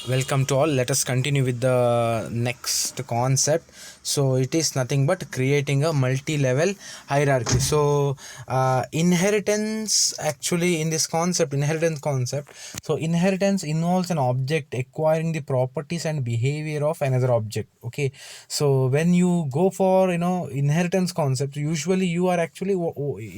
Welcome to all. Let us continue with the next concept. So it is nothing but creating a multi-level hierarchy. So inheritance, actually, in this concept, inheritance concept, so inheritance involves an object acquiring the properties and behavior of another object. Okay, so when you go for inheritance concept, usually you are actually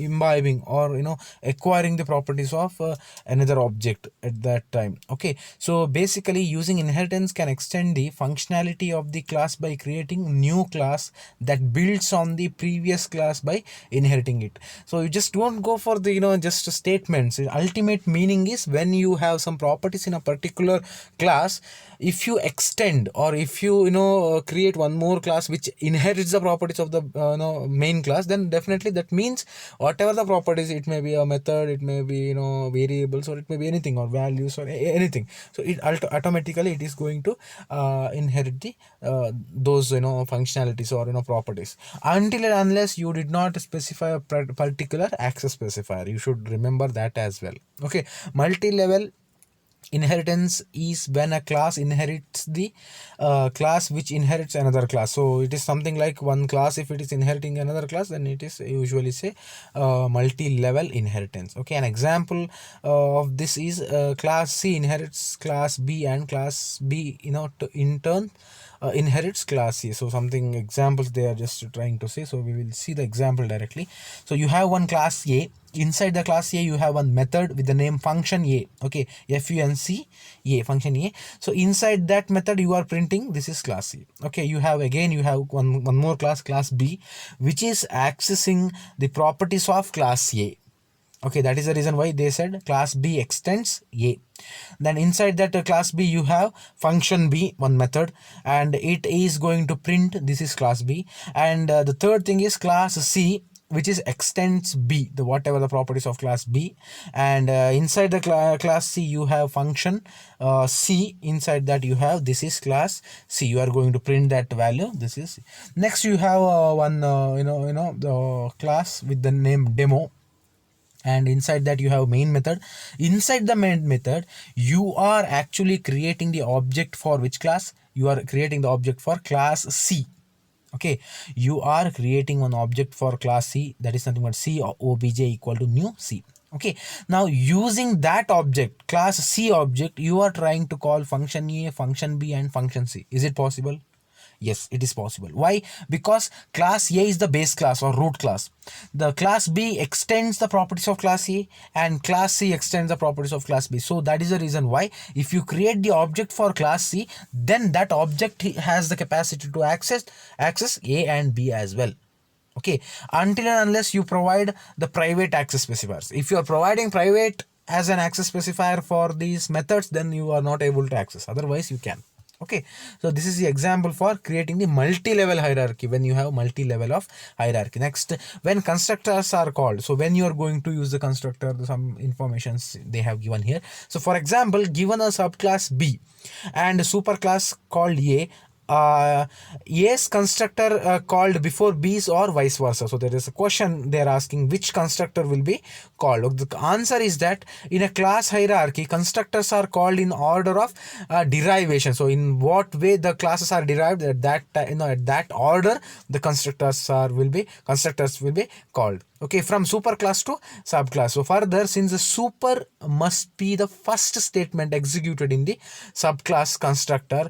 imbibing or acquiring the properties of another object at that time. Okay, so basically using inheritance can extend the functionality of the class by creating new class that builds on the previous class by inheriting it. So you just don't go for the just statements. The ultimate meaning is when you have some properties in a particular class, if you extend or if you create one more class which inherits the properties of the main class, then definitely that means whatever the properties, it may be a method, it may be variables, or it may be anything, or values, or anything. So it automatically it is going to inherit the those functionalities or properties, until and unless you did not specify a particular access specifier. You should remember that as well. Okay, multi-level inheritance is when a class inherits the class which inherits another class. So it is something like one class, if it is inheriting another class, then it is usually say multi-level inheritance. Okay, an example of this is class C inherits class B, and class B in turn inherits class C. So something examples they are just trying to say, so we will see the example directly. So you have one class A. Inside the class A you have one method with the name function A. Okay, func A, function A. So inside that method you are printing this is class A. Okay, you have one more class B, which is accessing the properties of class A. Okay, that is the reason why they said class B extends A. Then inside that class B you have function B, one method, and it is going to print this is class B. And the third thing is class C, which is extends B, the whatever the properties of class B. And inside the class C you have function C. Inside that you have this is class C. You are going to print that value. This is next. You have one the class with the name demo, and inside that you have main method. Inside the main method you are actually creating the object for which class? You are creating the object for class C. Okay, you are creating one object for class C, that is nothing but C or obj equal to new C. Okay, now using that object, class C object, you are trying to call function A, function B, and function C. Is it possible? Yes, it is possible. Why? Because class A is the base class or root class. The class B extends the properties of class A, and class C extends the properties of class B. So that is the reason why if you create the object for class C, then that object has the capacity to access A and B as well. Okay, until and unless you provide the private access specifiers. If you are providing private as an access specifier for these methods, then you are not able to access. Otherwise you can. Okay, so this is the example for creating the multi-level hierarchy, when you have multi-level of hierarchy. Next, when constructors are called, so when you are going to use the constructor, some informations they have given here. So for example, given a subclass B and a superclass called A, A's constructor called before B's, or vice versa. So there is a question they are asking, which constructor will be called. The answer is that in a class hierarchy, constructors are called in order of derivation. So in what way the classes are derived, at that at that order the constructors will be called. Okay, from superclass to subclass. So further, since the super must be the first statement executed in the subclass constructor,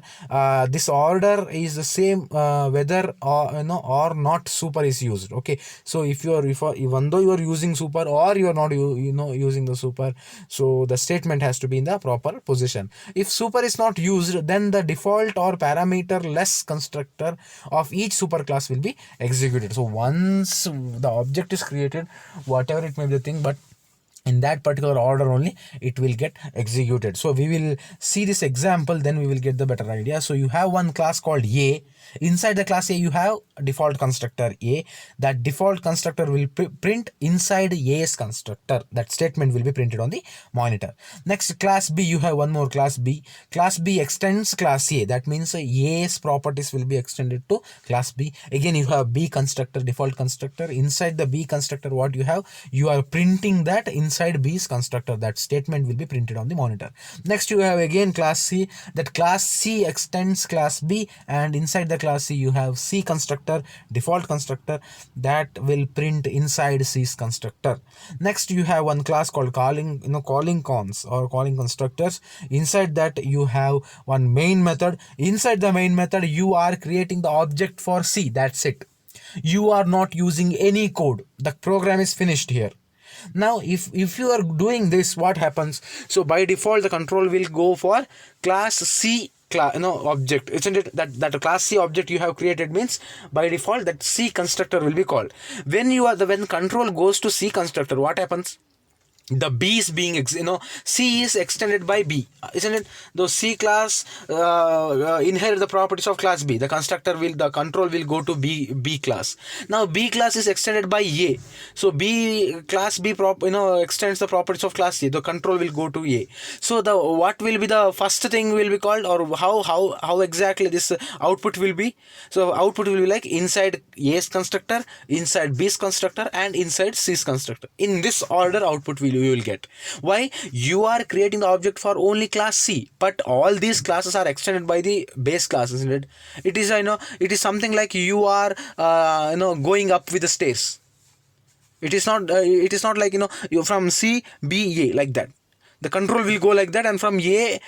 this order is the same whether or not super is used. Okay, so if you are even though you are using super or you are not using the super, so the statement has to be in the proper position. If super is not used, then the default or parameter less constructor of each superclass will be executed. So once the object is created, whatever it may be the thing, but in that particular order only it will get executed. So we will see this example, then we will get the better idea. So you have one class called A. Inside the class A you have default constructor A. That default constructor will print inside A's constructor. That statement will be printed on the monitor. Next, class B, you have one more class B. Class B extends class A. That means A's properties will be extended to class B. Again you have B constructor, default constructor. Inside the B constructor, what you have? You are printing that inside inside B's constructor. That statement will be printed on the monitor. Next you have again class C. That class C extends class B, and inside the class C you have C constructor, default constructor, that will print inside C's constructor. Next you have one class called calling cons or calling constructors. Inside that you have one main method. Inside the main method you are creating the object for C. That's it. You are not using any code. The program is finished here. Now if you are doing this, what happens? So by default the control will go for class C object, isn't it? That class C object you have created means by default that C constructor will be called. When control goes to C constructor, what happens? The B is being C is extended by B, isn't it? Though C class inherit the properties of class B, the control will go to B class. Now B class is extended by A, so class B extends the properties of class A, the control will go to A. So what will be the first thing will be called, or how exactly this output will be? So output will be like inside A's constructor, inside B's constructor, and inside C's constructor. In this order output you will get. Why? You are creating the object for only class C, but all these classes are extended by the base class, isn't it? It is it is something like you are going up with the stairs. It is not like you from C B A like that. The control will go like that, and from A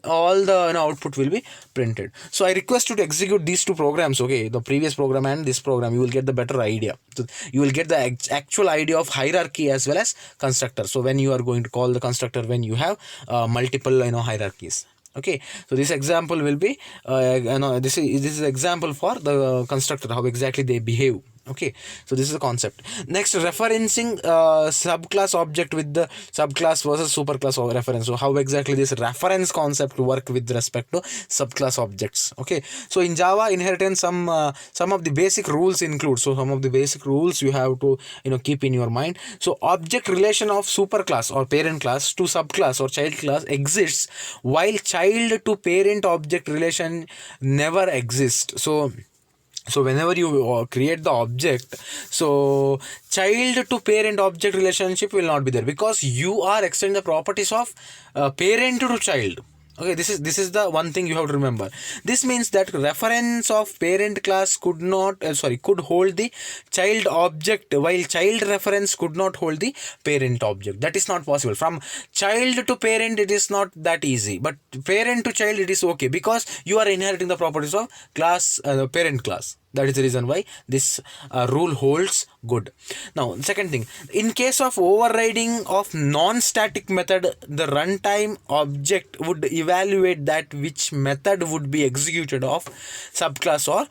all the output will be printed. So I request you to execute these two programs, okay, the previous program and this program. You will get the better idea. So you will get the actual idea of hierarchy as well as constructor. So when you are going to call the constructor, when you have multiple hierarchies. Okay, so this example will be this is example for the constructor, how exactly they behave. Okay, so this is the concept. Next, referencing subclass object with the subclass versus superclass reference. So how exactly this reference concept work with respect to subclass objects. Okay, so in Java inheritance, some of the basic rules include. So some of the basic rules you have to keep in your mind. So object relation of superclass or parent class to subclass or child class exists, while child to parent object relation never exists. So whenever you create the object, so child to parent object relationship will not be there, because you are extending the properties of parent to child. Okay, this is the one thing you have to remember. This means that reference of parent class could hold the child object, while child reference could not hold the parent object. That is not possible. From child to parent it is not that easy, but parent to child it is okay, because you are inheriting the properties of class parent class. That is the reason why this rule holds good. Now, second thing, in case of overriding of non-static method, the runtime object would evaluate that which method would be executed of subclass or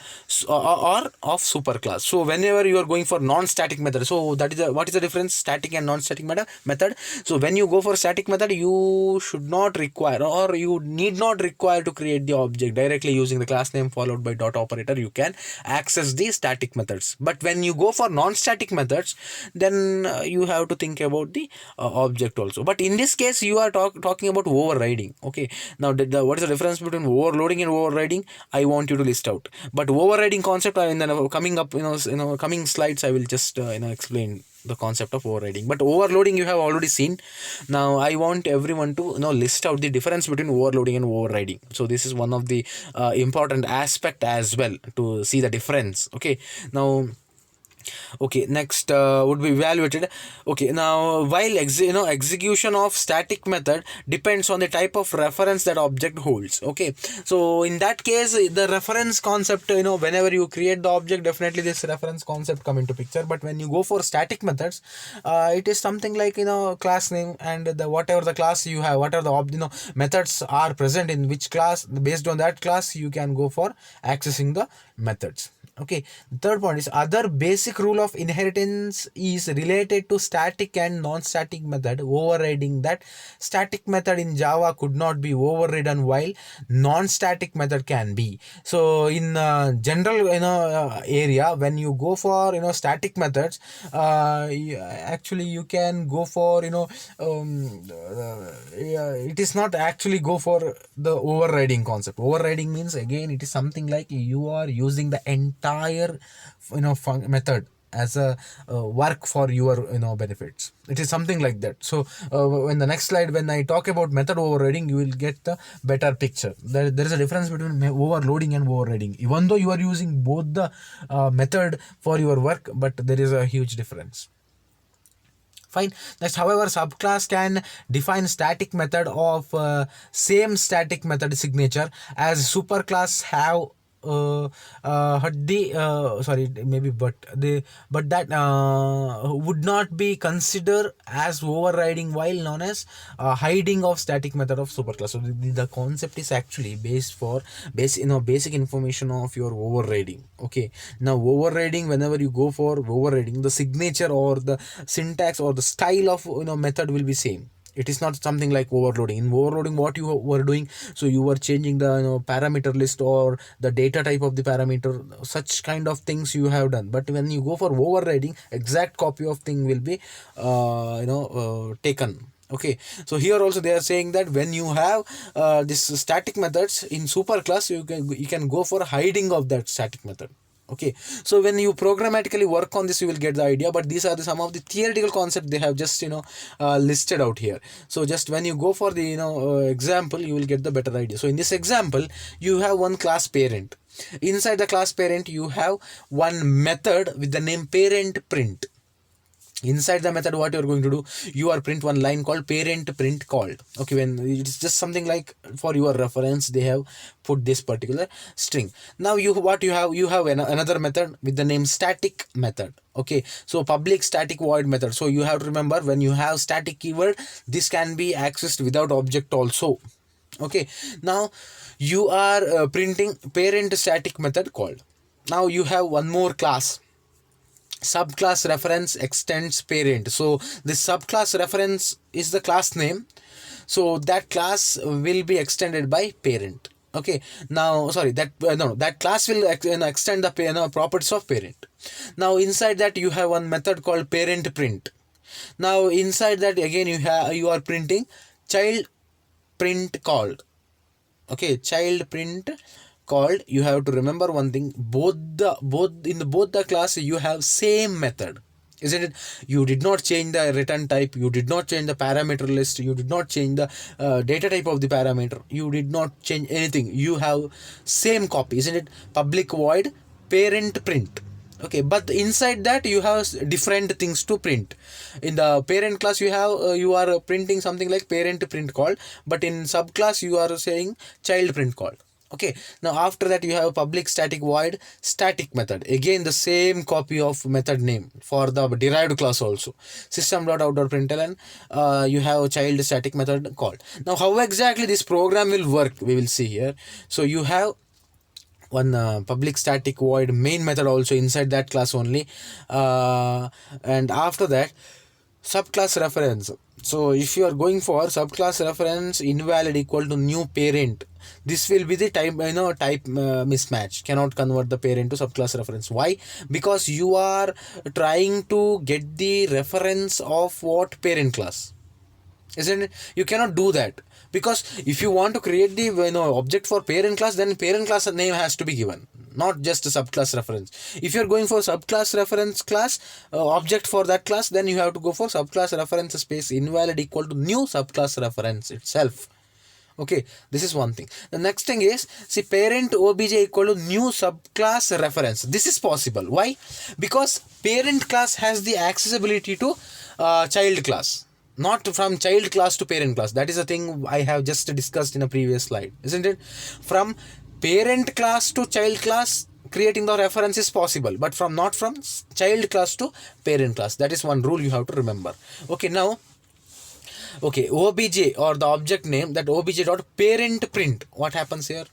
of superclass. So whenever you are going for non-static method, so that is what is the difference, static and non-static method? So when you go for static method, you should not require, or you need not require to create the object directly using the class name followed by dot operator. You can access the static methods. But when you go for non-static methods, then you have to think about the object also. But in this case you are talking about overriding. Okay, now what is the difference between overloading and overriding? I want you to list out. But overriding concept in the coming slides I will just explain the concept of overriding. But overloading you have already seen. Now I want everyone to list out the difference between overloading and overriding. So this is one of the important aspect as well to see the difference. Okay, now next would be evaluated. Okay, now while execution of static method depends on the type of reference that object holds. Okay, so in that case the reference concept, whenever you create the object, definitely this reference concept come into picture. But when you go for static methods, it is something like class name and whatever the class you have, whatever the methods are present in which class, based on that class you can go for accessing the methods. Okay, the third point is other basic rule of inheritance is related to static and non-static method, overriding that static method in Java could not be overridden while non-static method can be. So in general area, when you go for static methods, actually you can go for it is not actually go for the overriding concept. Overriding means again it is something like you are using the entire method as a work for your benefits. It is something like that. So in the next slide, when I talk about method overriding, you will get the better picture. There is a difference between overloading and overriding, even though you are using both the method for your work, but there is a huge difference. Fine. Next, however, subclass can define static method of same static method signature as superclass have sorry, maybe but that would not be considered as overriding, while known as hiding of static method of superclass. So the concept is actually basic information of your overriding. Okay, now overriding, whenever you go for overriding, the signature or the syntax or the style of method will be same. It is not something like overloading. In overloading, what you were doing, so you were changing the parameter list or the data type of the parameter, such kind of things you have done. But when you go for overriding, exact copy of thing will be taken. Okay, so here also they are saying that when you have this static methods in superclass, you can go for hiding of that static method. Okay, so when you programmatically work on this, you will get the idea. But these are some of the theoretical concepts they have just listed out here. So just when you go for the example, you will get the better idea. So in this example, you have one class parent. Inside the class parent, you have one method with the name parent print. Inside the method, what you are going to do, you are print one line called parent print called. Okay, when it's just something like for your reference, they have put this particular string. Now you have another method with the name static method. Okay, so public static void method. So you have to remember, when you have static keyword, this can be accessed without object also. Okay, now you are printing parent static method called. Now you have one more class, subclass reference extends parent. So this subclass reference is the class name, so that class will be extended by parent. Okay, now sorry, that that class will extend the properties of parent. Now inside that, you have one method called parent print. Now inside that, again, you are printing child print called. Okay, child print called. You have to remember one thing, both the class you have same method, isn't it? You did not change the return type, you did not change the parameter list, you did not change the data type of the parameter, you did not change anything. You have same copy, isn't it? Public void parent print. Okay, but inside that, you have different things to print. In the parent class, you are printing something like parent print called, but in subclass you are saying child print called. Okay, now after that, you have public static void static method. Again, the same copy of method name for the derived class also. System.out.println, you have child static method called. Now how exactly this program will work, we will see here. So you have one public static void main method also inside that class only, and after that, subclass reference. So if you are going for subclass reference invalid equal to new parent, this will be the type mismatch, cannot convert the parent to subclass reference. Why? Because you are trying to get the reference of what parent class, isn't it? You cannot do that, because if you want to create the object for parent class, then parent class name has to be given, not just a subclass reference. If you are going for subclass reference class object for that class, then you have to go for subclass reference space invalid equal to new subclass reference itself. Okay, this is one thing. The next thing is, see, parent obj equal to new subclass reference. This is possible. Why? Because parent class has the accessibility to child class, not from child class to parent class. That is a thing I have just discussed in a previous slide, isn't it? From parent class to child class, creating the reference is possible, but not from child class to parent class. That is one rule you have to remember. Okay, now, okay, obj or the object name, that obj dot parent print, what happens here?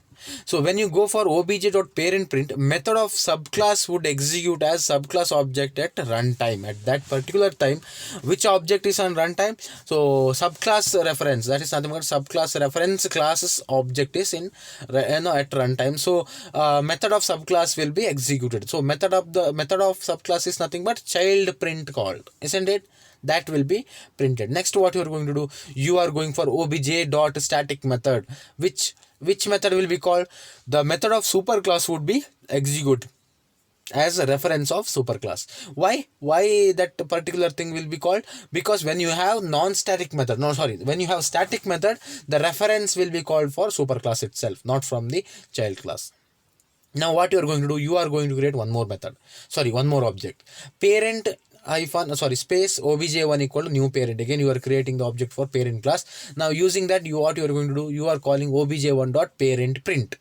So when you go for obj dot parent print, method of subclass would execute as subclass object at runtime. At that particular time, which object is on runtime? So subclass reference, that is nothing but subclass reference classes object is in at runtime. So method of subclass will be executed. So method of subclass is nothing but child print called, isn't it? That will be printed. Next, what you are going to do, you are going for obj dot static method. Which method will be called? The method of superclass would be executed. as a reference of superclass. Why that particular thing will be called? Because when you have non-static method, no sorry, when you have static method, the reference will be called for superclass itself, not from the child class. Now what you are going to do, you are going to create one more method, sorry, one more object, parent hyphen sorry space obj1 equal to new parent. Again you are creating the object for parent class. Now using that, what you are going to do, you are calling obj1 dot parent print.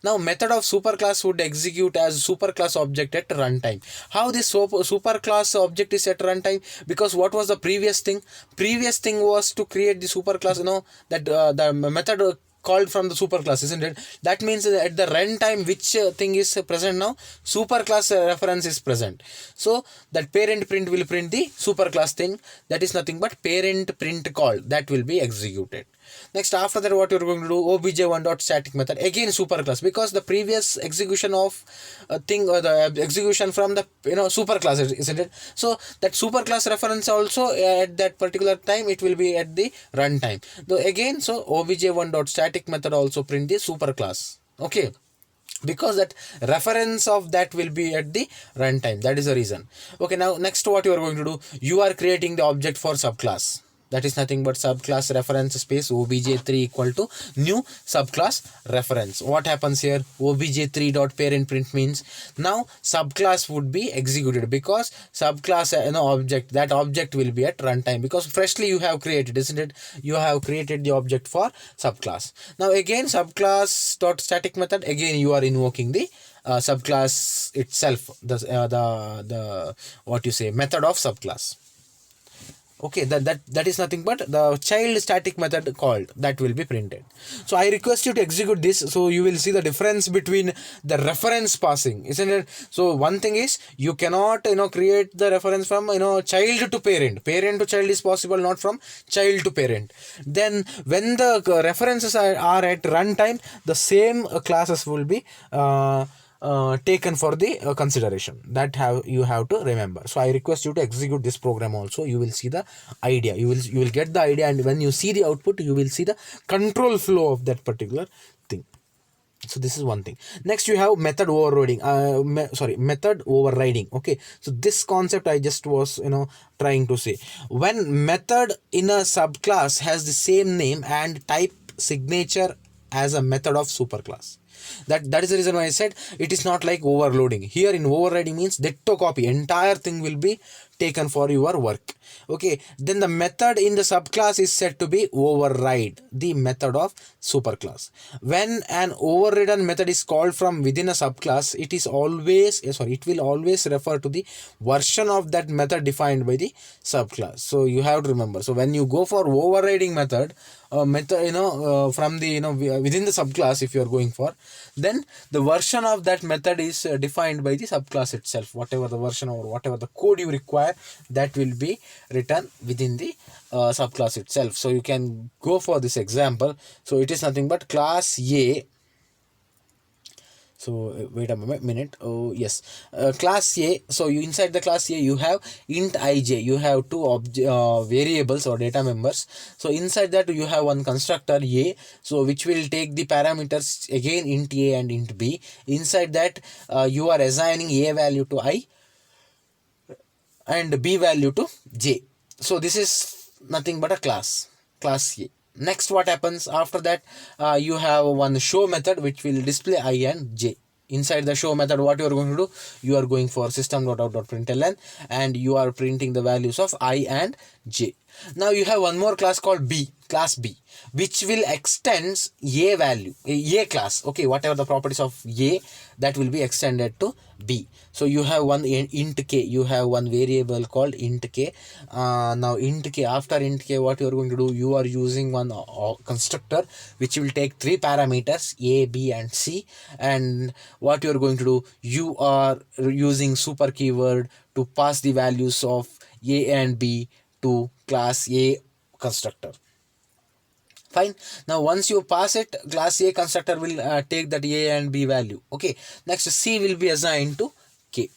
Now method of superclass would execute as superclass object at runtime. How this superclass object is at runtime? Because what was the previous thing? Previous thing was to create the superclass, that the method called from the superclass, isn't it? That means at the runtime, which thing is present now? Superclass reference is present. So that parent print will print the superclass thing. That is nothing but parent print call that will be executed. Next, after that, what you're going to do, obj1 dot static method, again superclass, because the previous execution of a thing, or the execution from the superclass, isn't it? So that superclass reference also at that particular time, it will be at the runtime. So again, so obj1 dot static method also print the superclass. Okay, because that reference of that will be at the runtime. That is the reason. Okay, now next, what you are going to do, you are creating the object for subclass. That is nothing but subclass reference space obj3 equal to new subclass reference. What happens here? Obj3 dot parent print means now subclass would be executed, because subclass object, that object will be at runtime, because freshly you have created, isn't it? You have created the object for subclass. Now again subclass dot static method, again you are invoking the subclass itself, the what you say, method of subclass. Okay, that is nothing but the child static method called, that will be printed. So I request you to execute this, so you will see the difference between the reference passing, isn't it? So one thing is, you cannot create the reference from child to parent. Parent to child is possible, not from child to parent. Then when the references are at runtime, the same classes will be taken for the consideration. That you have to remember. So I request you to execute this program also. You will see the idea, you will get the idea, and when you see the output, you will see the control flow of that particular thing. So this is one thing. Next you have method overriding, method overriding. Okay, so this concept I just was trying to say, when method in a subclass has the same name and type signature as a method of superclass. That is the reason why I said it is not like overloading. Here in overriding means ditto copy, entire thing will be taken for your work. Okay, then the method in the subclass is said to be override the method of superclass. When an overridden method is called from within a subclass, it will always refer to the version of that method defined by the subclass. So you have to remember. So when you go for overriding method, from the within the subclass, if you are going for, then the version of that method is defined by the subclass itself. Whatever the version or whatever the code you require, that will be written within the subclass itself. So you can go for this example. So it is nothing but class A. So wait a minute. Oh yes, class A. So you inside the class A, you have int ij. You have two variables or data members. So inside that you have one constructor A. So which will take the parameters again int A and int B. Inside that you are assigning A value to I and B value to J. So this is nothing but a class A. Next, what happens after that, you have one show method which will display I and J. Inside the show method, what you are going to do, you are going for system.out.println and you are printing the values of I and J. Now you have one more class called B, class B, which will extends A value, A class. Okay, whatever the properties of A, that will be extended to B. So you have one int k, you have one variable called int k. Now int k, after int k, what you are going to do, you are using one constructor which will take three parameters A, B and C. And what you are going to do, you are using super keyword to pass the values of A and B to class A constructor. Fine. Now once you pass it, class A constructor will take that A and B value. Okay, next C will be assigned to K.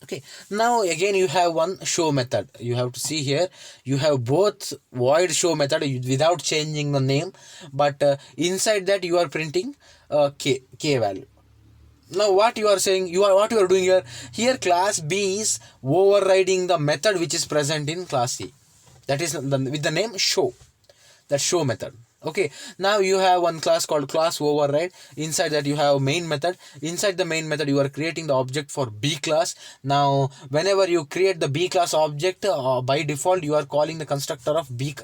Okay, now again you have one show method. You have to see here, you have both void show method without changing the name, but inside that you are printing K value. Now what you are saying, what you are doing here class B is overriding the method which is present in class A, that is with the name show, that show method. Okay, now you have one class called class override. Inside that you have main method. Inside the main method you are creating the object for B class. Now whenever you create the B class object, by default you are calling the constructor of B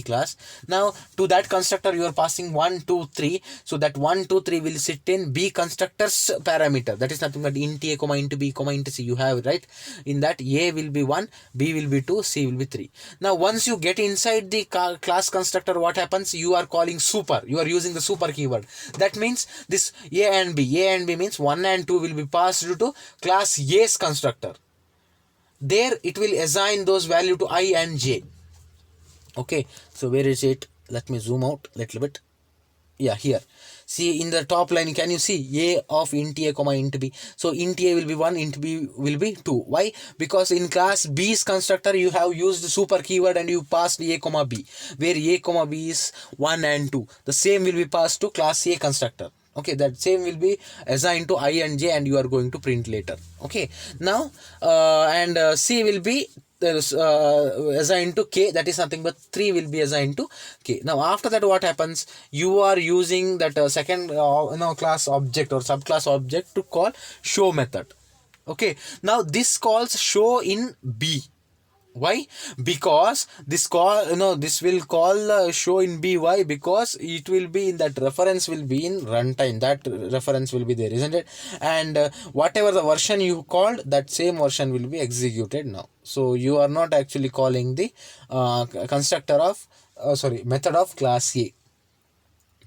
class. Now to that constructor you are passing 1 2 3, so that 1 2 3 will sit in B constructor's parameter, that is nothing but int A comma int B comma int C. You have, right? In that A will be 1, B will be 2, C will be 3. Now once you get inside the class constructor, what happens? You are calling super, you are using the super keyword. That means this A and B means 1 and 2 will be passed to class A's constructor. There it will assign those value to I and J. Okay, so where is it? Let me zoom out a little bit. Yeah, here. See in the top line, can you see A of int A comma int B? So int A will be 1, int B will be 2. Why? Because in class B's constructor you have used the super keyword and you passed A comma B, where A comma B is 1 and 2. The same will be passed to class A constructor. Okay, that same will be assigned to I and J, and you are going to print later. Okay, now C will be assigned to K, that is nothing but 3 will be assigned to K. Now after that what happens? You are using that second class object or subclass object to call show method. Okay, now this calls show in B. Why? Because this this will call show in B. Why? Because it will be in that reference will be in runtime, that reference will be there, isn't it? And whatever the version you called, that same version will be executed now. So you are not actually calling the constructor of method of class A,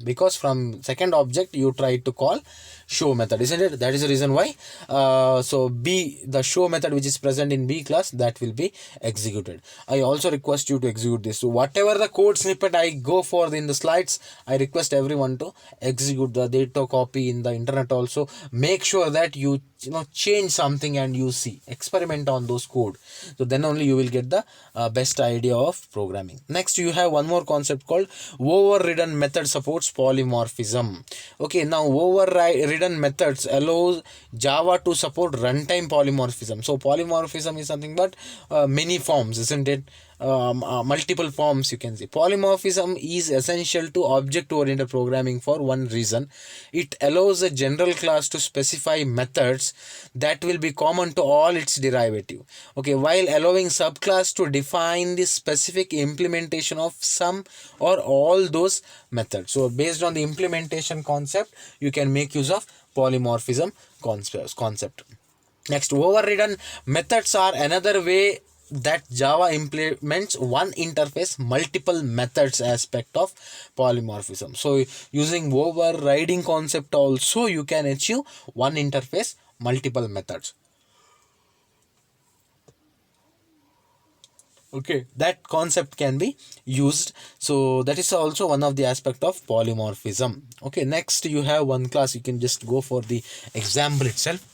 because from second object you try to call show method, isn't it? That is the reason why so B, the show method which is present in B class, that will be executed. I also request you to execute this. So whatever the code snippet I go for in the slides, I request everyone to execute the data copy in the internet. Also make sure that you change something and you see, experiment on those code, so then only you will get the best idea of programming. Next you have one more concept called overridden method supports polymorphism. Okay, now overridden methods allows Java to support runtime polymorphism. So polymorphism is something but many forms, isn't it? Multiple forms, you can see. Polymorphism is essential to object-oriented programming for one reason. It allows a general class to specify methods that will be common to all its derivative. Okay, while allowing subclass to define the specific implementation of some or all those methods. So based on the implementation concept, you can make use of polymorphism concept. Next, overridden methods are another way that Java implements one interface multiple methods aspect of polymorphism. So using overriding concept also you can achieve one interface multiple methods. Okay, that concept can be used. So that is also one of the aspect of polymorphism. Okay, next you have one class. You can just go for the example itself.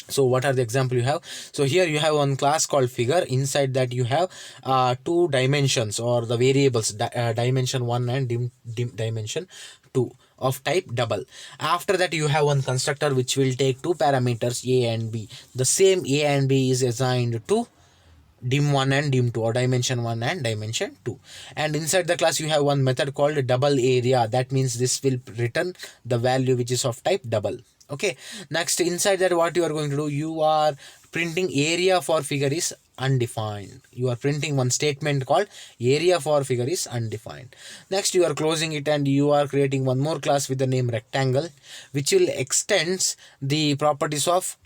So what are the example you have? So here you have one class called figure. Inside that you have two dimensions or the variables, dimension 1 and dimension 2 of type double. After that you have one constructor which will take two parameters A and B. The same A and B is assigned to dim1 and dim2, or dimension 1 and dimension 2. And inside the class you have one method called double area. That means this will return the value which is of type double. Okay, next inside that what you are going to do, you are printing area for figure is undefined. You are printing one statement called area for figure is undefined. Next you are closing it and you are creating one more class with the name rectangle, which will extends the properties of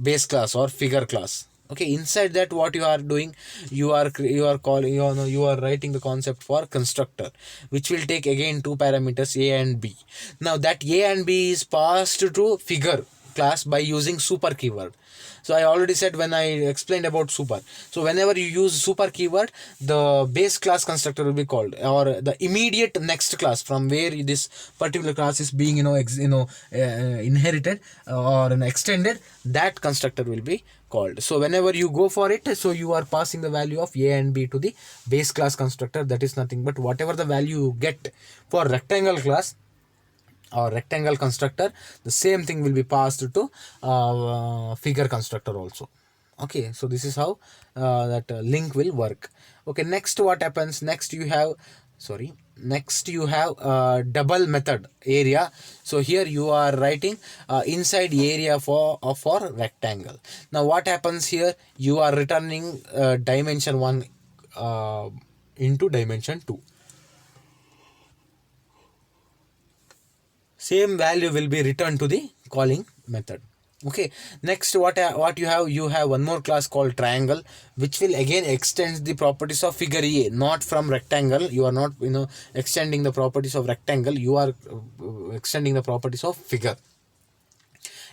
base class or figure class. Okay, inside that what you are doing, you are writing the concept for constructor, which will take again two parameters A and B. Now that A and B is passed to figure class by using super keyword. So I already said when I explained about super. So whenever you use super keyword, the base class constructor will be called, or the immediate next class from where this particular class is being inherited or extended, that constructor will be called. So whenever you go for it, so you are passing the value of A and B to the base class constructor. That is nothing but whatever the value you get for rectangle class, or rectangle constructor, the same thing will be passed to figure constructor also. Okay, so this is how that link will work. Okay, next what happens, next you have double method area. So here you are writing inside area for rectangle. Now what happens here, you are returning dimension 1 into dimension 2. Same value will be returned to the calling method. Okay, next what you have one more class called triangle, which will again extend the properties of figure A, not from rectangle. You are not extending the properties of rectangle, you are extending the properties of figure.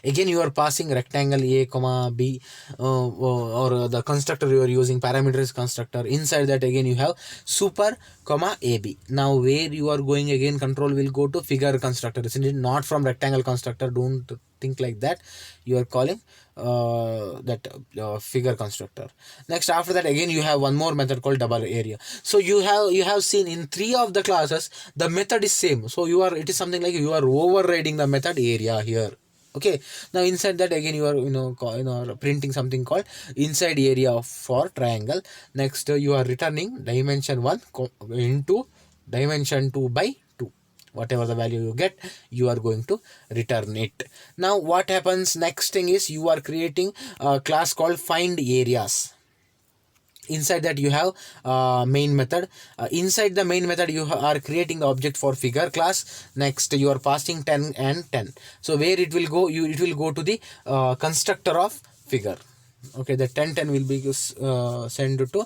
Again you are passing rectangle a comma b, or the constructor you are using parameters constructor. Inside that again you have super comma ab. Now where you are going, again control will go to figure constructor, isn't it? Not from rectangle constructor, don't think like that. You are calling that figure constructor. Next after that again you have one more method called double area. So you have seen in 3 of the classes the method is same. So it is something like you are overriding the method area here. Okay, now inside that again you are printing something called inside area for triangle. Next you are returning dimension 1 into dimension 2 by 2. Whatever the value you get, you are going to return it. Now what happens, next thing is you are creating a class called find areas. Inside that you have main method. Inside the main method you are creating the object for figure class. Next you are passing 10 and 10. So where it will go, it will go to the constructor of figure. Okay, the 10 will be sent to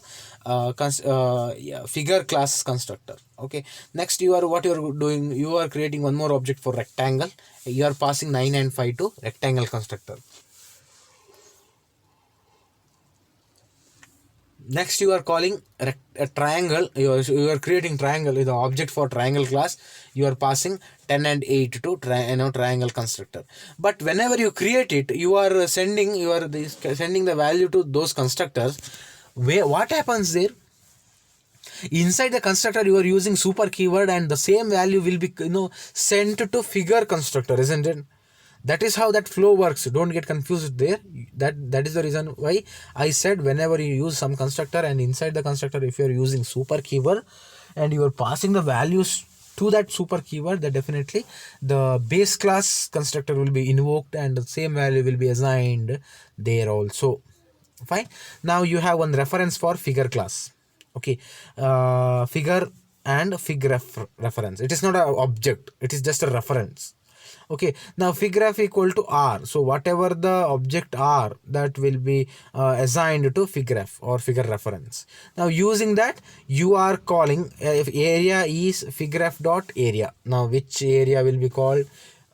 figure class constructor. Okay, next what you are doing, you are creating one more object for rectangle. You are passing 9 and 5 to rectangle constructor. Next you are calling a triangle. You are creating triangle with the object for triangle class. You are passing 10 and 8 to triangle constructor. But whenever you create it, you are sending the value to those constructors. What happens there? Inside the constructor you are using super keyword, and the same value will be sent to figure constructor, isn't it? That is how that flow works. Don't get confused there. That is the reason why I said whenever you use some constructor, and inside the constructor if you are using super keyword and you are passing the values to that super keyword, that definitely the base class constructor will be invoked and the same value will be assigned there also. Fine. Now you have one reference for figure class. Okay, figure and fig reference. It is not an object, it is just a reference. Okay, now fig ref equal to r. So whatever the object r, that will be assigned to fig ref or figure reference. Now using that you are calling if area is fig ref dot area. Now which area will be called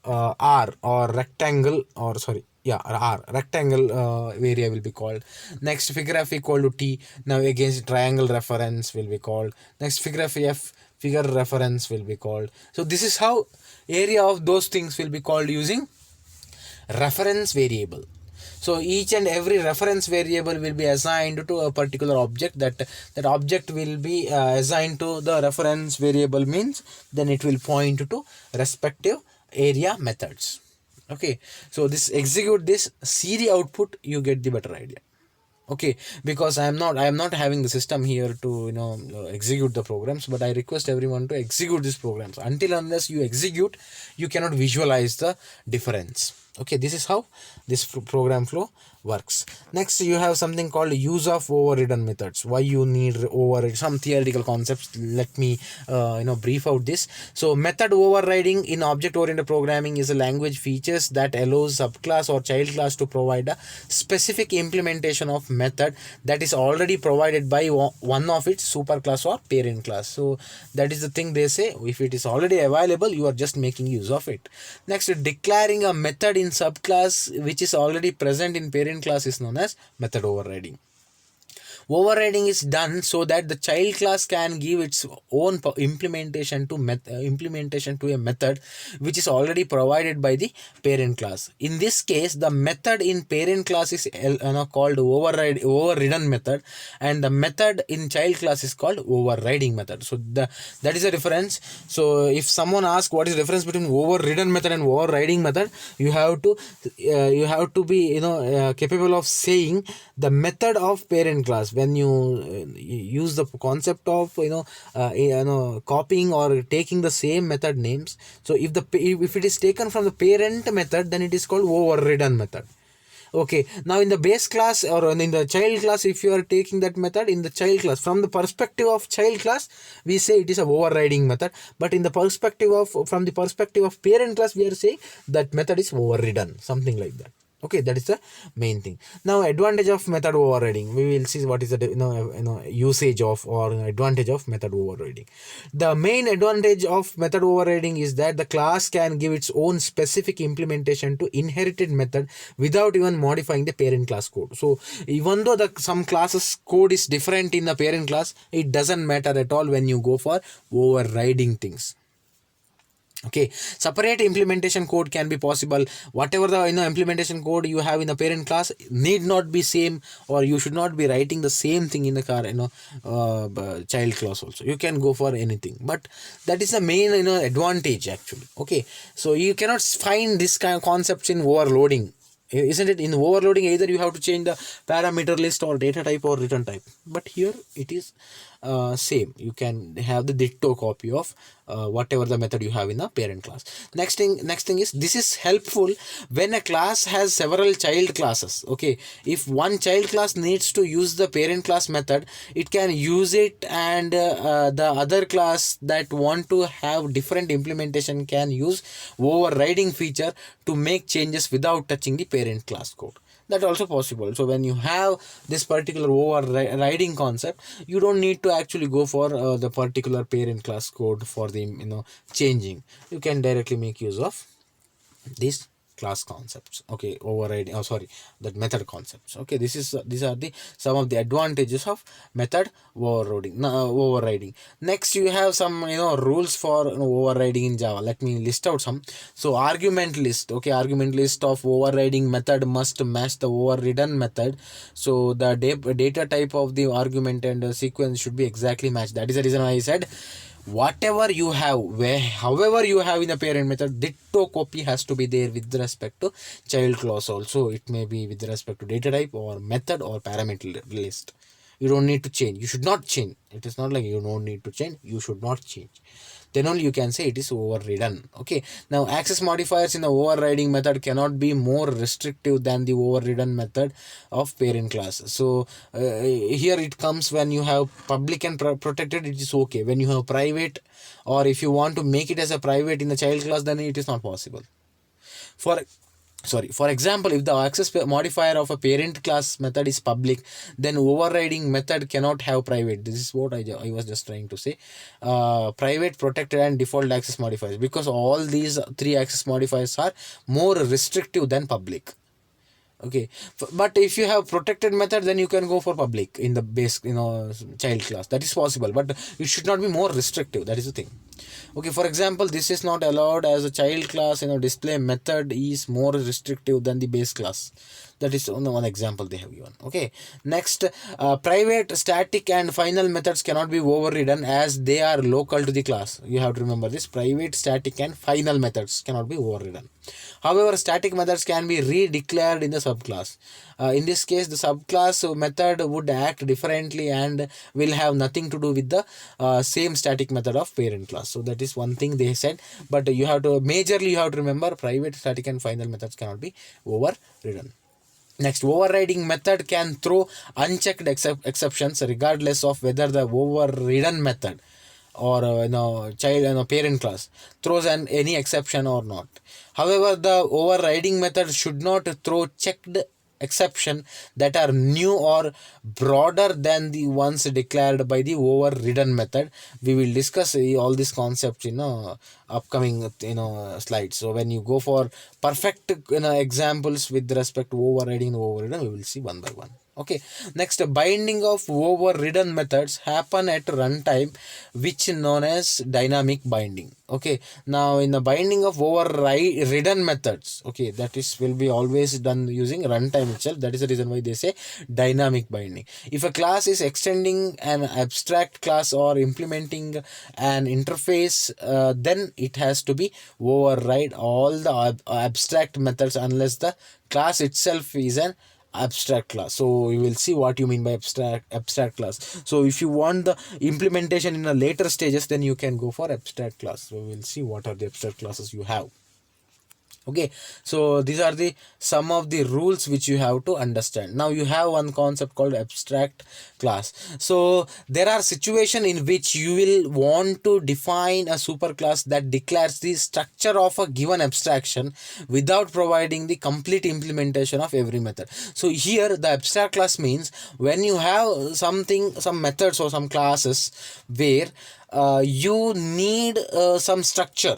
r, or rectangle, or sorry, yeah, r, rectangle area will be called. Next fig ref equal to t. Now against triangle reference will be called. Next fig ref f, figure reference will be called. So this is how area of those things will be called using reference variable. So each and every reference variable will be assigned to a particular object. That object will be assigned to the reference variable, means then it will point to respective area methods. Okay, so execute this, see the output, you get the better idea. Okay, because I am not having the system here to execute the programs, but I request everyone to execute these programs. Unless you execute, you cannot visualize the difference. Okay, this is how this program flow works. Next you have something called use of overridden methods. Why you need some theoretical concepts. Let me brief out this. So method overriding in object oriented programming is a language features that allows subclass or child class to provide a specific implementation of method that is already provided by one of its superclass or parent class. So that is the thing they say, if it is already available, you are just making use of it. Next, declaring a method in subclass which is already present in parent class is known as method overriding. Overriding is done so that the child class can give its own implementation to a method which is already provided by the parent class. In this case, the method in parent class is called overridden method, and the method in child class is called overriding method. So that is the difference. So if someone asks what is the difference between overridden method and overriding method, you have to be capable of saying the method of parent class. When you use the concept of copying or taking the same method names, so if it is taken from the parent method, then it is called overridden method. Okay, now in the base class or in the child class, if you are taking that method in the child class, from the perspective of child class, we say it is a overriding method. But in the perspective of from the perspective of parent class, we are saying that method is overridden, something like that. Okay, that is the main thing. Now, advantage of method overriding, we will see what is the usage of or advantage of method overriding. The main advantage of method overriding is that the class can give its own specific implementation to inherited method without even modifying the parent class code. So even though some classes code is different in the parent class, it doesn't matter at all when you go for overriding things. Okay, separate implementation code can be possible. Whatever the implementation code you have in the parent class need not be same, or you should not be writing the same thing in the child class also. You can go for anything, but that is the main advantage actually. Okay, so you cannot find this kind of concepts in overloading, isn't it? In overloading, either you have to change the parameter list or data type or return type, but here it is same. You can have the ditto copy of whatever the method you have in the parent class. Next thing is, this is helpful when a class has several child classes. Okay, if one child class needs to use the parent class method, it can use it, and the other class that want to have different implementation can use overriding feature to make changes without touching the parent class code. That also possible. So when you have this particular overriding concept, you don't need to actually go for the particular parent class code for the changing. You can directly make use of these class concepts. Okay, overriding, that method concepts. Okay, these are the some of the advantages of method overriding. Next, you have some rules for overriding in Java. Let me list out some. So argument list. Okay, argument list of overriding method must match the overridden method. So the data type of the argument and sequence should be exactly matched. That is the reason I said whatever you have, however you have in the parent method, ditto copy has to be there with respect to child class also. It may be with respect to data type or method or parameter list. You don't need to change. You should not change. It is not like you don't need to change. You should not change. Then only you can say it is overridden. Okay, now access modifiers in the overriding method cannot be more restrictive than the overridden method of parent class. So here it comes when you have public and protected, it is okay. When you have private, or if you want to make it as a private in the child class, then it is not possible. For example, if the access modifier of a parent class method is public, then overriding method cannot have private. This is what I was just trying to say. Private, protected, and default access modifiers, because all these three access modifiers are more restrictive than public. Okay, but if you have protected method, then you can go for public in the base child class. That is possible, but it should not be more restrictive. That is the thing. Okay, for example, this is not allowed as a child class. Display method is more restrictive than the base class. That is one example they have given. Okay, next, private, static, and final methods cannot be overridden as they are local to the class. You have to remember this. Private, static, and final methods cannot be overridden. However, static methods can be redeclared in the subclass. In this case, the subclass method would act differently and will have nothing to do with the same static method of parent class. So that is one thing they said. But majorly you have to remember, private, static, and final methods cannot be overridden. Next, overriding method can throw unchecked exceptions regardless of whether the overridden method or parent class throws any exception or not. However, the overriding method should not throw checked exception that are new or broader than the ones declared by the overridden method. We will discuss all these concepts in upcoming slides. So when you go for perfect examples with respect to overriding and overridden, we will see one by one. Okay, next, binding of overridden methods happen at runtime, which known as dynamic binding. Okay, now in the binding of overridden methods, okay, that is will be always done using runtime itself. That is the reason why they say dynamic binding. If a class is extending an abstract class or implementing an interface, then it has to be override all the abstract methods unless the class itself is an abstract class. So you will see what you mean by abstract class. So if you want the implementation in a later stages, then you can go for abstract class. So we'll see what are the abstract classes you have. Okay, so these are the some of the rules which you have to understand. Now you have one concept called abstract class. So there are situations in which you will want to define a superclass that declares the structure of a given abstraction without providing the complete implementation of every method. So here the abstract class means when you have something, some methods or some classes where you need some structure,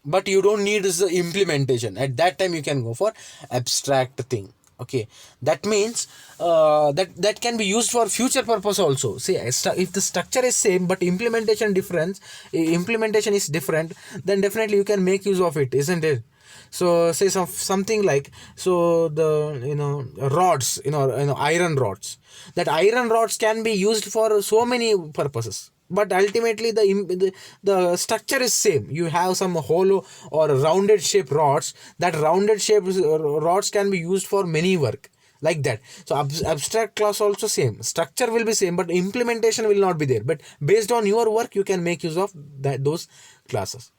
but you don't need the implementation. At that time you can go for abstract thing. Okay, that means that can be used for future purpose also. See, if the structure is same but implementation is different, then definitely you can make use of it, isn't it? So say something like, so the rods, iron rods, that iron rods can be used for so many purposes, but ultimately the structure is same. You have some hollow or rounded shape rods, that rounded shape rods can be used for many work, like that. So abstract class also same, structure will be same but implementation will not be there, but based on your work you can make use of those classes.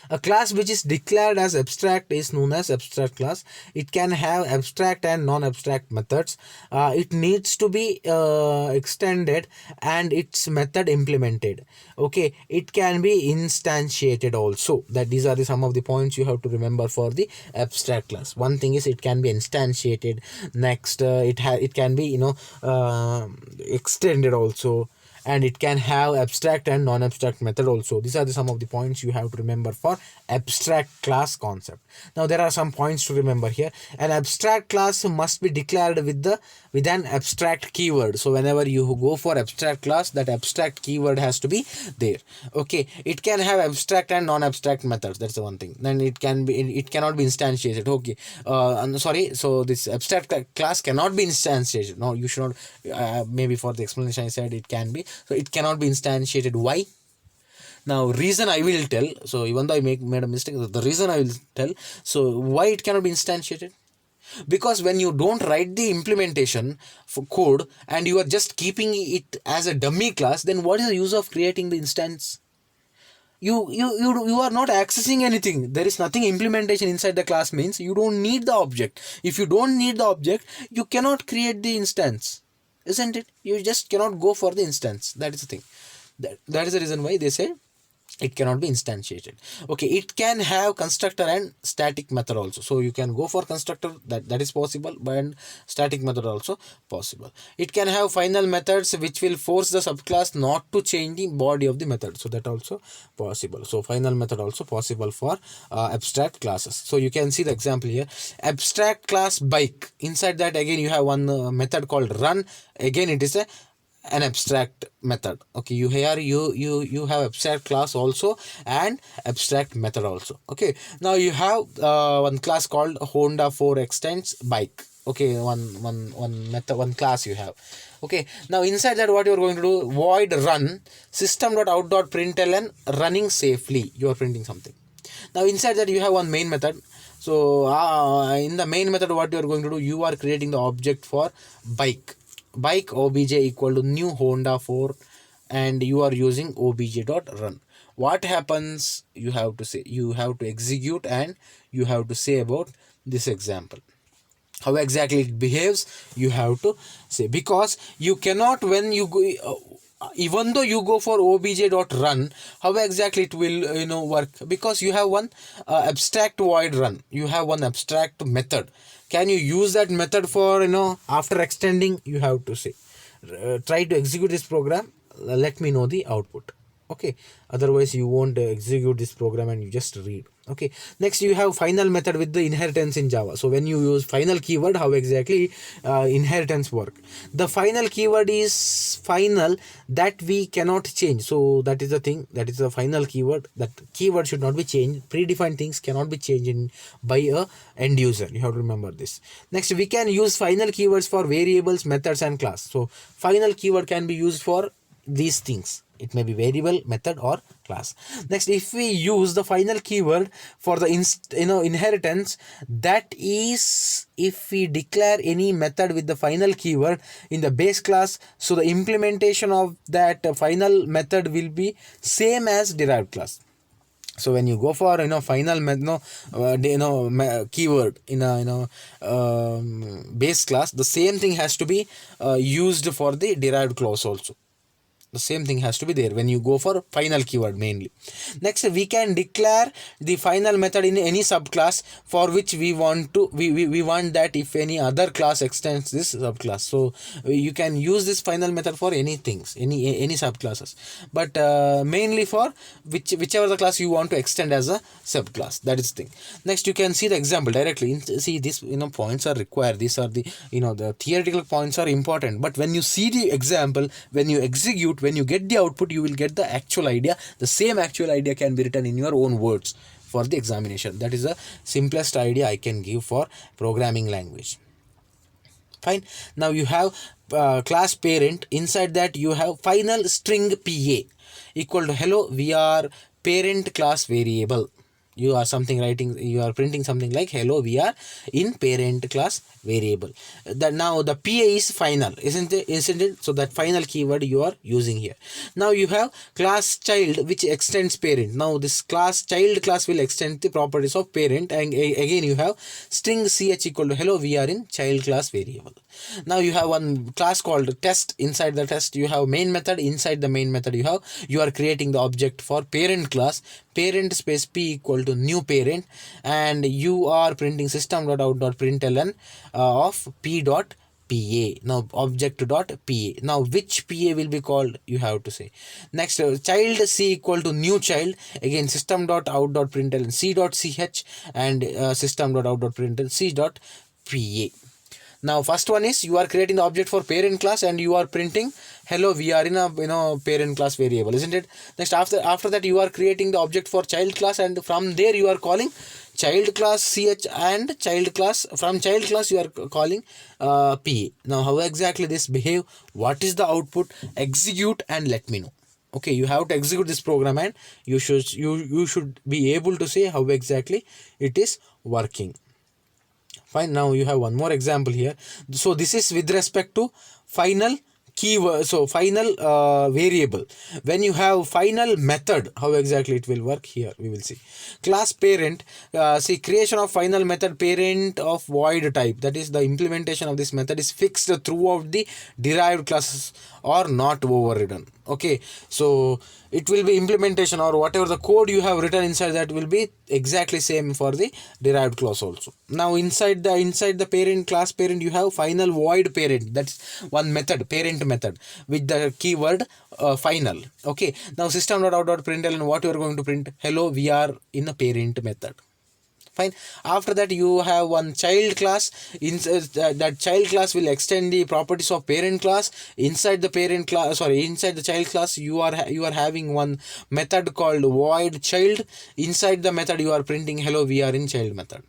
A class which is declared as abstract is known as abstract class. It can have abstract and non-abstract methods. It needs to be extended and its method implemented. Okay, it can be instantiated also. That these are some of the points you have to remember for the abstract class. One thing is it can be instantiated. Next, it can be extended also, and it can have abstract and non-abstract method also. These are some of the points you have to remember for abstract class concept. Now there are some points to remember here. An abstract class must be declared with an abstract keyword. So whenever you go for abstract class, that abstract keyword has to be there. Okay, it can have abstract and non-abstract methods. That's the one thing. Then it cannot be instantiated. Okay, I'm sorry, so this abstract class cannot be instantiated. No, you should not. Maybe for the explanation I said it can be. So it cannot be instantiated. Why? Now reason I will tell. So even though I made a mistake, the reason I will tell. So why it cannot be instantiated? Because when you don't write the implementation for code and you are just keeping it as a dummy class, then what is the use of creating the instance? You are not accessing anything. There is nothing implementation inside the class, means you don't need the object. If you don't need the object, you cannot create the instance, isn't it? You just cannot go for the instance. That is the thing. That is the reason why they say it cannot be instantiated. Okay, it can have constructor and static method also. So you can go for constructor, that is possible, but static method also possible. It can have final methods which will force the subclass not to change the body of the method. So that also possible. So final method also possible for abstract classes. So you can see the example here. Abstract class bike. Inside that again you have one method called run. Again it is an abstract method. Okay, you have abstract class also and abstract method also. Okay, now you have one class called Honda 4 extends bike. Okay, one method, one class you have. Okay, now inside that what you are going to do, void run system.out.println running safely. You are printing something. Now inside that you have one main method. So in the main method what you are going to do, you are creating the object for bike obj equal to new Honda 4, and you are using obj.run. What happens? You have to execute and you have to say about this example. How exactly it behaves, you have to say, because you cannot, when you go even though you go for obj.run, how exactly it will work, because you have one abstract void run, you have one abstract method. Can you use that method for after extending? You have to say, try to execute this program, let me know the output. Okay, otherwise you won't execute this program and you just read. Okay, next you have final method with the inheritance in Java. So when you use final keyword, how exactly inheritance work? The final keyword is final, that we cannot change. So that is the thing, that is the final keyword. That keyword should not be changed. Predefined things cannot be changed by a end user. You have to remember this. Next, we can use final keywords for variables, methods and class. So final keyword can be used for these things. It may be variable, method or class. Next, if we use the final keyword for the inheritance, that is if we declare any method with the final keyword in the base class, so the implementation of that final method will be same as derived class. So when you go for final keyword in a base class, the same thing has to be used for the derived class also. The same thing has to be there when you go for final keyword mainly. Next, we can declare the final method in any subclass for which we want to we want that if any other class extends this subclass. So you can use this final method for any things, any subclasses, but mainly for whichever the class you want to extend as a subclass. That is the thing. Next, you can see the example directly. See, these points are required. These are the the theoretical points are important, but when you see the example, when you execute, when you get the output, you will get the actual idea. The same actual idea can be written in your own words for the examination. That is the simplest idea I can give for programming language. Fine. Now you have class parent. Inside that you have final string PA equal to hello we are parent class variable. You are printing something like hello we are in parent class variable. That now the PA is final, isn't it? So that final keyword you are using here. Now you have class child which extends parent. Now this class child class will extend the properties of parent, and again you have string ch equal to hello we are in child class variable. Now you have one class called test. Inside the test you have main method. Inside the main method you are creating the object for parent class, parent space p equal to new parent, and you are printing system.out.println of p dot PA. Now object dot PA. Now which PA will be called, you have to say. Next, child C equal to new child. Again system.out.println c dot ch and system.out.println c dot PA. Now first one is you are creating the object for parent class and you are printing hello we are in a parent class variable, isn't it? Next, after that you are creating the object for child class, and from there you are calling child class ch, and child class, from child class you are calling PA. Now how exactly this behave, what is the output, execute and let me know. Okay, you have to execute this program and you should be able to say how exactly it is working. Fine. Now you have one more example here. So this is with respect to final keyword, so final variable. When you have final method, how exactly it will work, here we will see. Class parent, see, creation of final method parent of void type, that is the implementation of this method is fixed throughout the derived classes or not overridden. Okay, so it will be implementation or whatever the code you have written inside that will be exactly same for the derived class also. Now inside the parent class parent you have final void parent, that's one method, parent method with the keyword final. Okay, now system.out.println, what you are going to print, hello we are in a parent method. Fine. After that you have one child class. That child class will extend the properties of parent class. Inside the parent class, inside the child class you are having one method called void child. Inside the method you are printing hello we are in child method.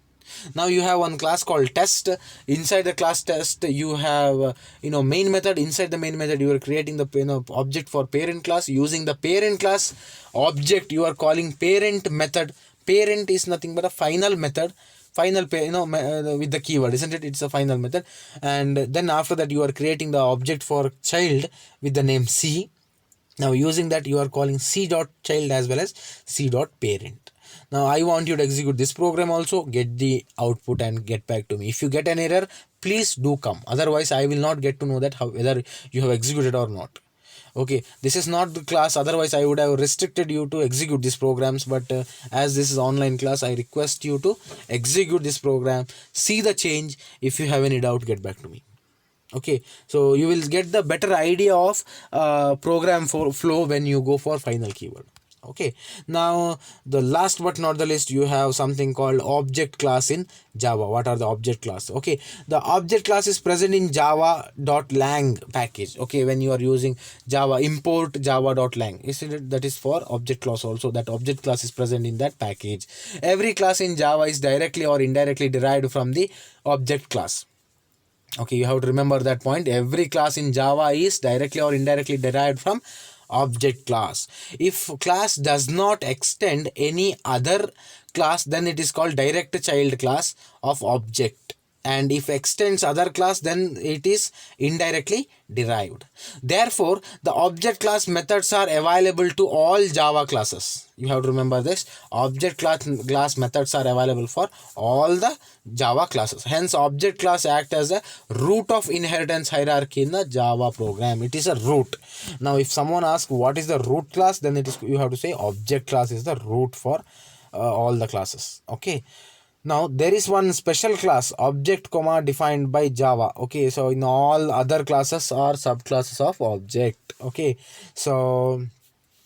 Now you have one class called test. Inside the class test you have main method. Inside the main method you are creating the object for parent class. Using the parent class object you are calling parent method. Parent is nothing but a final method, final with the keyword, isn't it? It's a final method. And then after that you are creating the object for child with the name C. Now using that you are calling c dot child as well as c dot parent. Now I want you to execute this program also, get the output and get back to me. If you get an error, please do come, otherwise I will not get to know that whether you have executed or not. Okay, this is not the class, otherwise I would have restricted you to execute these programs, but as this is online class, I request you to execute this program, see the change. If you have any doubt, get back to me. Okay, so you will get the better idea of program flow when you go for final keyword. Okay, now the last but not the least, you have something called object class in Java. What are the object class? Okay, the object class is present in java.lang package. Okay, when you are using Java, import java.lang, isn't it? That is for object class also. That object class is present in that package. Every class in Java is directly or indirectly derived from the object class. Okay, you have to remember that point. Every class in Java is directly or indirectly derived from object class. If class does not extend any other class, then it is called direct child class of object, and if extends other class, then it is indirectly derived. Therefore, the object class methods are available to all Java classes. You have to remember this. Object class methods are available for all the Java classes. Hence, object class act as a root of inheritance hierarchy in the Java program. It is a root. Now, if someone asks what is the root class, then it is, you have to say object class is the root for all the classes. Okay. Now there is one special class, object comma defined by Java. Okay, so in all other classes are subclasses of object. Okay, so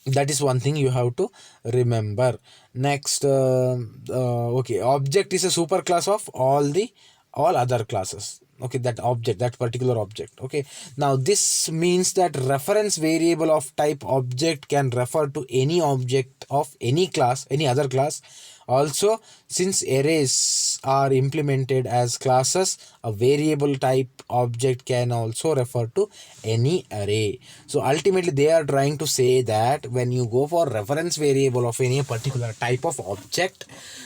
that is one thing you have to remember. Next, okay, object is a superclass of all other classes. Okay, that object, that particular object. Okay, now this means that reference variable of type object can refer to any object of any class, any other class. Also, since arrays are implemented as classes, a variable type object can also refer to any array. So ultimately they are trying to say that when you go for reference variable of any particular type of object,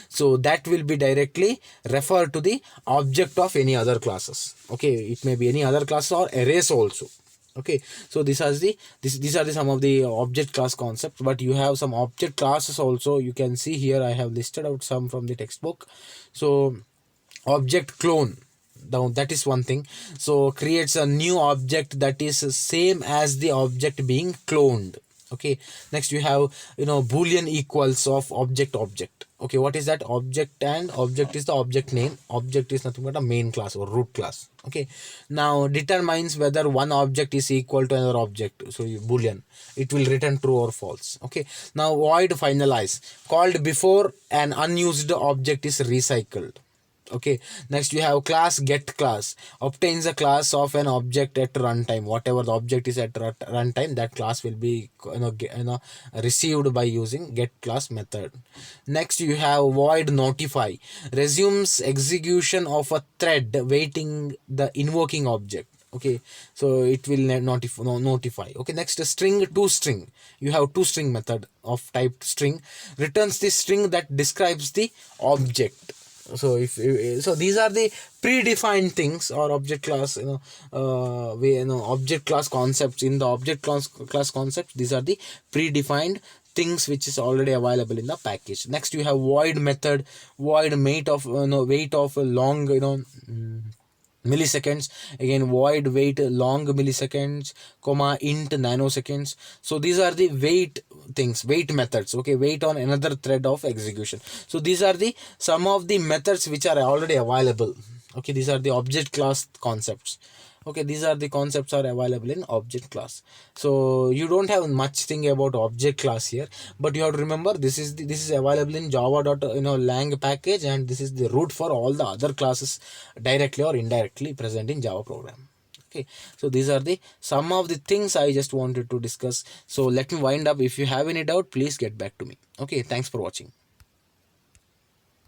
so that will be directly referred to the object of any other classes. Okay, it may be any other class or arrays also. Okay, so these are the some of the object class concepts, but you have some object classes also. You can see here I have listed out some from the textbook. So object clone, now that is one thing. So creates a new object that is same as the object being cloned. Okay, next you have, boolean equals of object. Okay, what is that? Object, and object is the object name. Object is nothing but a main class or root class. Okay, now determines whether one object is equal to another object. So boolean, it will return true or false. Okay, now void finalize, called before an unused object is recycled. Okay, next you have class get class, obtains a class of an object at runtime. Whatever the object is at runtime, that class will be received by using get class method. Next you have void notify, resumes execution of a thread waiting the invoking object. Okay, so it will notify. Okay, next string to string, you have to string method of type string, returns the string that describes the object. So so these are the predefined things or object class, object class concepts. In the object class concepts, these are the predefined things which is already available in the package. Next you have void method, void wait of a long milliseconds. Again, void wait long milliseconds, comma int nanoseconds. So these are the wait things, wait methods. Okay, wait on another thread of execution. So these are the some of the methods which are already available. Okay, these are the object class concepts. Okay, these are the concepts are available in object class. So you don't have much thing about object class here, but you have to remember this is available in java.lang package, and this is the root for all the other classes directly or indirectly present in Java program. Okay, so these are the some of the things I just wanted to discuss. So let me wind up. If you have any doubt, please get back to me. Okay, thanks for watching.